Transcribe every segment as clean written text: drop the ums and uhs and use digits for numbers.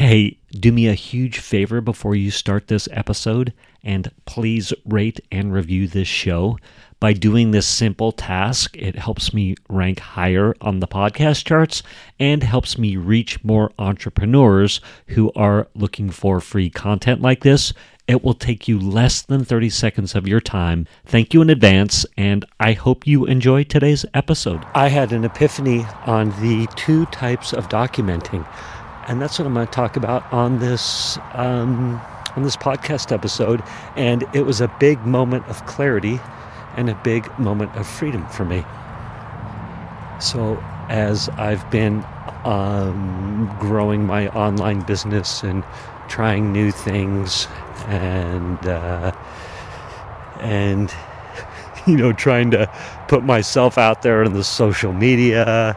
Hey, do me a huge favor before you start this episode, and please rate and review this show. By doing this simple task, it helps me rank higher on the podcast charts and helps me reach more entrepreneurs who are looking for free content like this. It will take you less than 30 seconds of your time. Thank you in advance, and I hope you enjoy today's episode. I had an epiphany on the two types of documenting, and that's what I'm going to talk about on this podcast episode. And it was a big moment of clarity and a big moment of freedom for me. So as I've been growing my online business and trying new things and trying to put myself out there in the social media,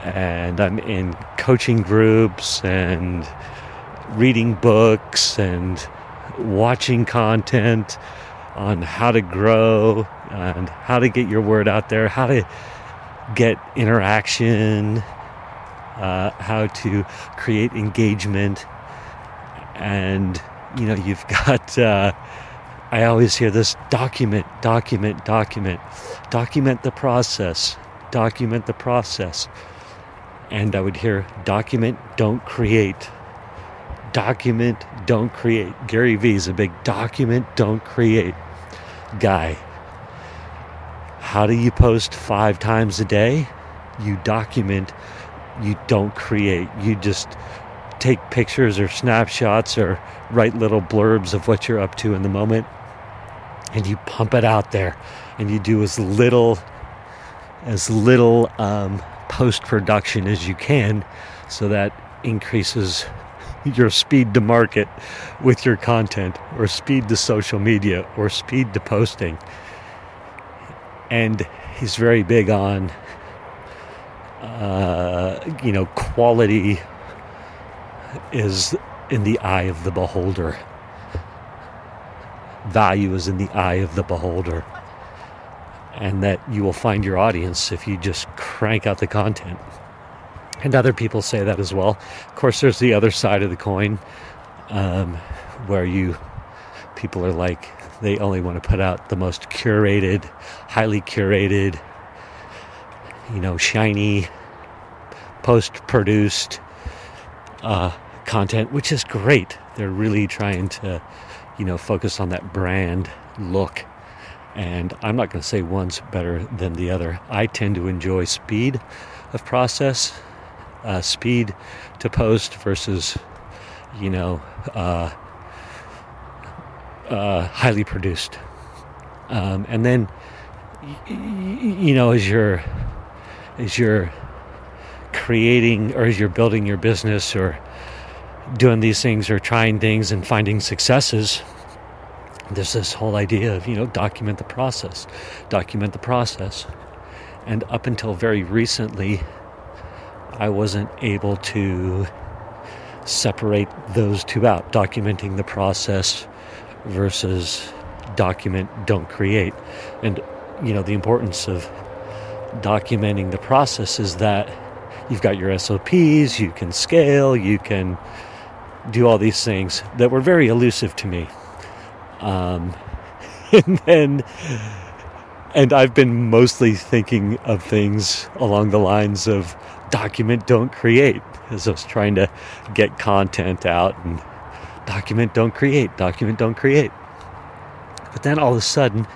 and I'm in coaching groups and reading books and watching content on how to grow and how to get your word out there, how to get interaction, how to create engagement. And, you've got, I always hear this, document the process. And I would hear, document, don't create. Document, don't create. Gary Vee is a big document, don't create guy. How do you post 5 times a day? You document, you don't create. You just take pictures or snapshots or write little blurbs of what you're up to in the moment, and you pump it out there, and you do as little post-production as you can, so that increases your speed to market with your content, or speed to social media, or speed to posting. And he's very big on quality is in the eye of the beholder. Value is in the eye of the beholder. And that you will find your audience if you just crank out the content. And other people say that as well. Of course, there's the other side of the coin, where people are like, they only want to put out the most curated, highly curated, shiny, post-produced content, which is great. They're really trying to, focus on that brand look. And I'm not going to say one's better than the other. I tend to enjoy speed of process, speed to post versus, highly produced. And then, as you're creating, or as you're building your business, or doing these things, or trying things and finding successes, there's this whole idea of, document the process. And up until very recently, I wasn't able to separate those two out, documenting the process versus document, don't create. And, the importance of documenting the process is that you've got your SOPs, you can scale, you can do all these things that were very elusive to me. And I've been mostly thinking of things along the lines of document, don't create, as I was trying to get content out, and document, don't create. But then all of a sudden,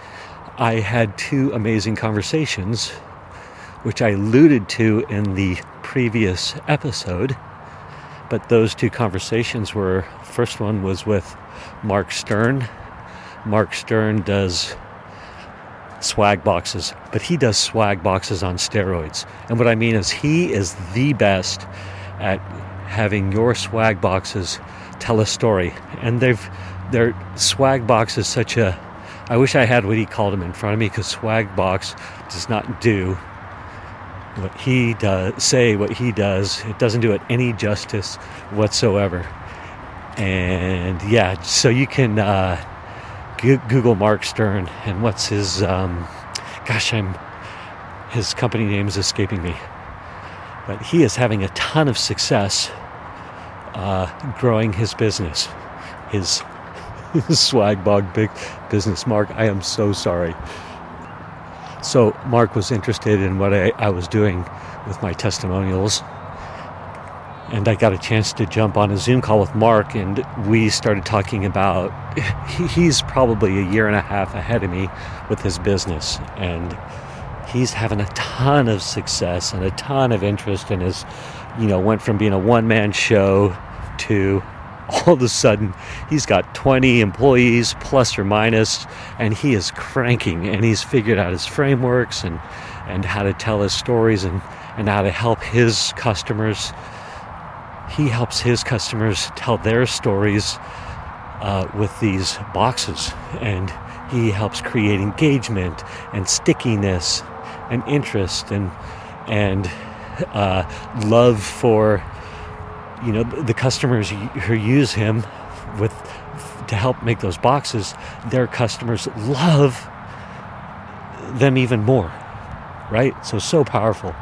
I had 2 amazing conversations, which I alluded to in the previous episode. But those 2 conversations first one was with Mark Stern. Mark Stern does swag boxes, but he does swag boxes on steroids. And what I mean is, he is the best at having your swag boxes tell a story. And their swag box is such a, I wish I had what he called them in front of me, because swag box does not do what he does, it doesn't do it any justice whatsoever. And yeah, so you can Google Mark Stern, and what's his his company name is escaping me, but he is having a ton of success growing his business, his swag bog big business. Mark, I am so sorry. So Mark was interested in what I was doing with my testimonials, and I got a chance to jump on a Zoom call with Mark, and we started talking about, he's probably a year and a half ahead of me with his business, and he's having a ton of success and a ton of interest in his, went from being a one-man show to all of a sudden he's got 20 employees plus or minus, and he is cranking, and he's figured out his frameworks and how to tell his stories and how to help his customers. He helps his customers tell their stories with these boxes, and he helps create engagement and stickiness and interest and love for the customers who use him to help make those boxes. Their customers love them even more, right? So powerful.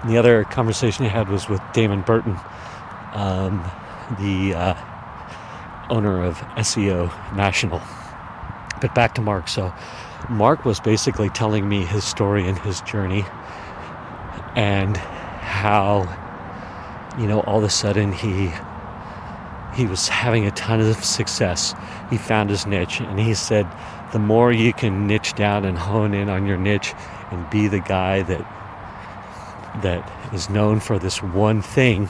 And the other conversation I had was with Damon Burton, the owner of SEO National. But back to Mark. So Mark was basically telling me his story and his journey, and how all of a sudden he was having a ton of success. He found his niche, and he said the more you can niche down and hone in on your niche and be the guy that is known for this one thing,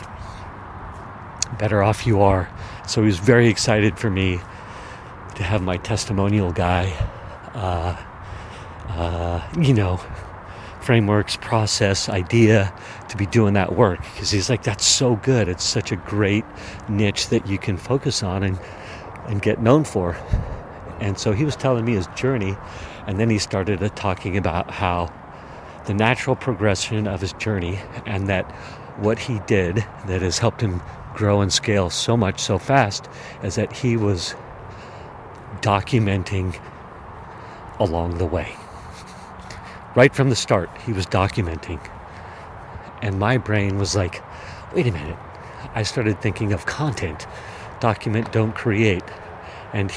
better off you are. So he was very excited for me to have my testimonial guy, frameworks, process, idea, to be doing that work, because he's like, that's so good. It's such a great niche that you can focus on and get known for. And so he was telling me his journey, and then he started talking about how the natural progression of his journey, and that what he did that has helped him grow and scale so much so fast is that he was documenting along the way. Right from the start, he was documenting. And my brain was like, wait a minute. I started thinking of content. Document, don't create. And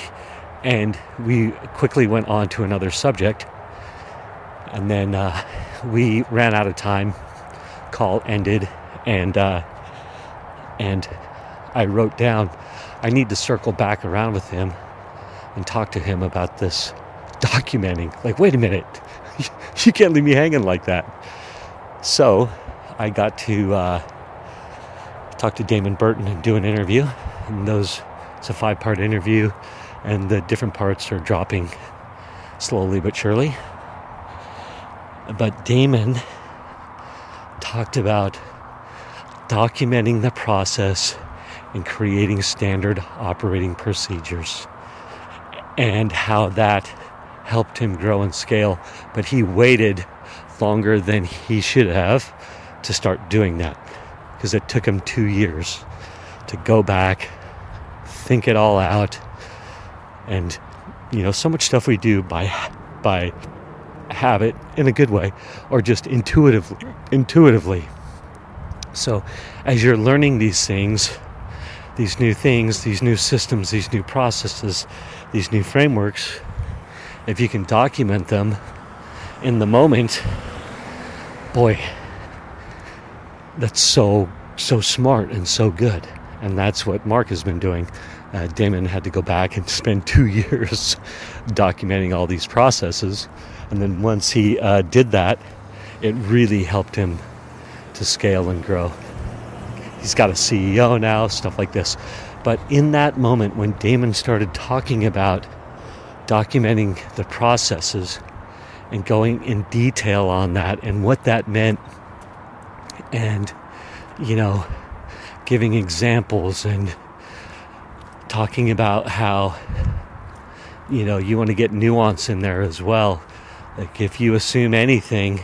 we quickly went on to another subject. And then we ran out of time. Call ended. And I wrote down, I need to circle back around with him and talk to him about this documenting. Like, wait a minute. You can't leave me hanging like that. So I got to talk to Damon Burton and do an interview. And it's a 5-part interview, and the different parts are dropping slowly but surely. But Damon talked about documenting the process and creating standard operating procedures, and how that helped him grow and scale. But he waited longer than he should have to start doing that, because it took him 2 years to go back, think it all out. And so much stuff we do by habit in a good way, or just intuitively. So as you're learning these things, these new systems, these new processes, these new frameworks, if you can document them in the moment, boy, that's so smart and so good. And that's what Mark has been doing. Damon had to go back and spend 2 years documenting all these processes. And then once he did that, it really helped him to scale and grow. He's got a CEO now, stuff like this. But in that moment, when Damon started talking about documenting the processes and going in detail on that and what that meant, and giving examples and talking about how you want to get nuance in there as well. Like, if you assume anything,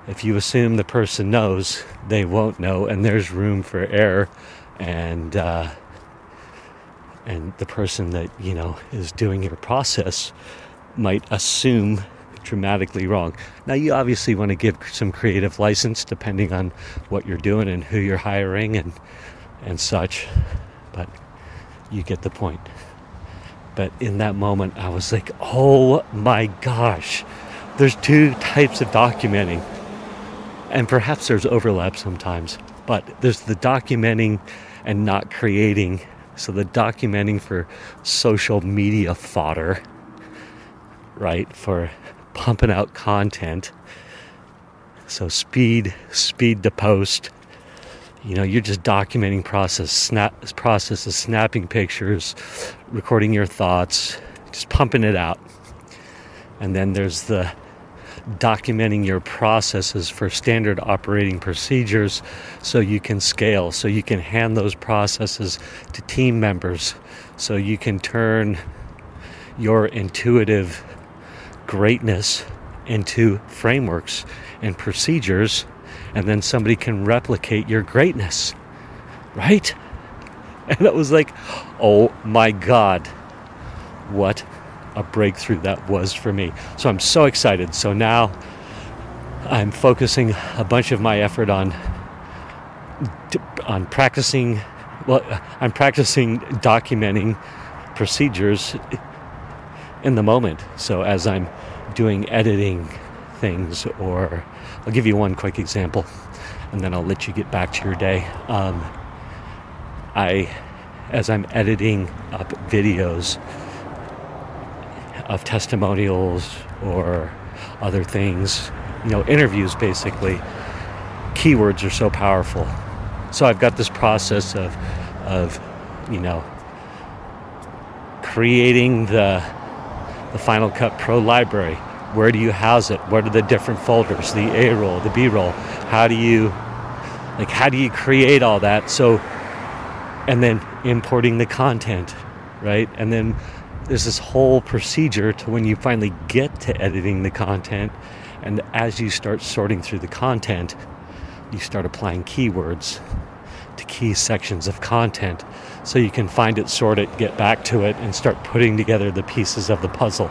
if you assume the person knows, they won't know, and there's room for error, and the person that is doing your process might assume dramatically wrong. Now, you obviously want to give some creative license depending on what you're doing and who you're hiring, and and such, but you get the point. But in that moment, I was like, oh my gosh, there's two types of documenting. And perhaps there's overlap sometimes, but there's the documenting and not creating. So the documenting for social media fodder, right? For pumping out content. So speed to post. You're just documenting processes, snapping pictures, recording your thoughts, just pumping it out. And then there's the documenting your processes for standard operating procedures so you can scale, so you can hand those processes to team members, so you can turn your intuitive greatness into frameworks and procedures, and then somebody can replicate your greatness, right? And it was like, oh my God, what a breakthrough that was for me. So I'm so excited. So now I'm focusing a bunch of my effort on practicing. Well, I'm practicing documenting procedures in the moment. So as I'm doing editing things, or I'll give you one quick example and then I'll let you get back to your day. As I'm editing up videos of testimonials or other things, interviews basically, keywords are so powerful. So I've got this process of creating the Final Cut Pro library. Where do you house it? What are the different folders? The A roll, the B roll. How do you create all that? So, and then importing the content, right? And then there's this whole procedure to when you finally get to editing the content. And as you start sorting through the content, you start applying keywords to key sections of content so you can find it, sort it, get back to it, and start putting together the pieces of the puzzle.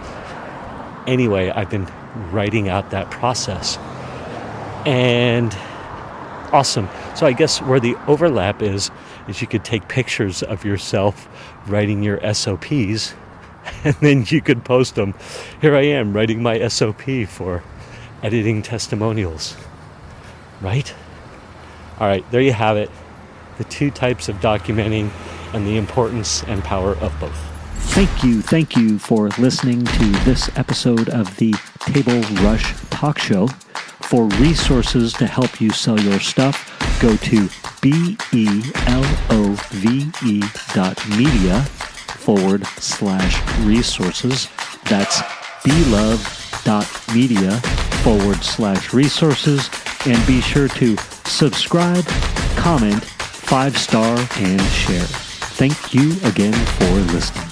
Anyway, I've been writing out that process. And awesome. So I guess where the overlap is you could take pictures of yourself writing your SOPs, and then you could post them. Here I am writing my SOP for editing testimonials. Right? All right, there you have it. The two types of documenting and the importance and power of both. Thank you for listening to this episode of the Table Rush Talk Show. For resources to help you sell your stuff, go to belove.media/resources. That's belove.media/resources. And be sure to subscribe, comment, 5-star, and share. Thank you again for listening.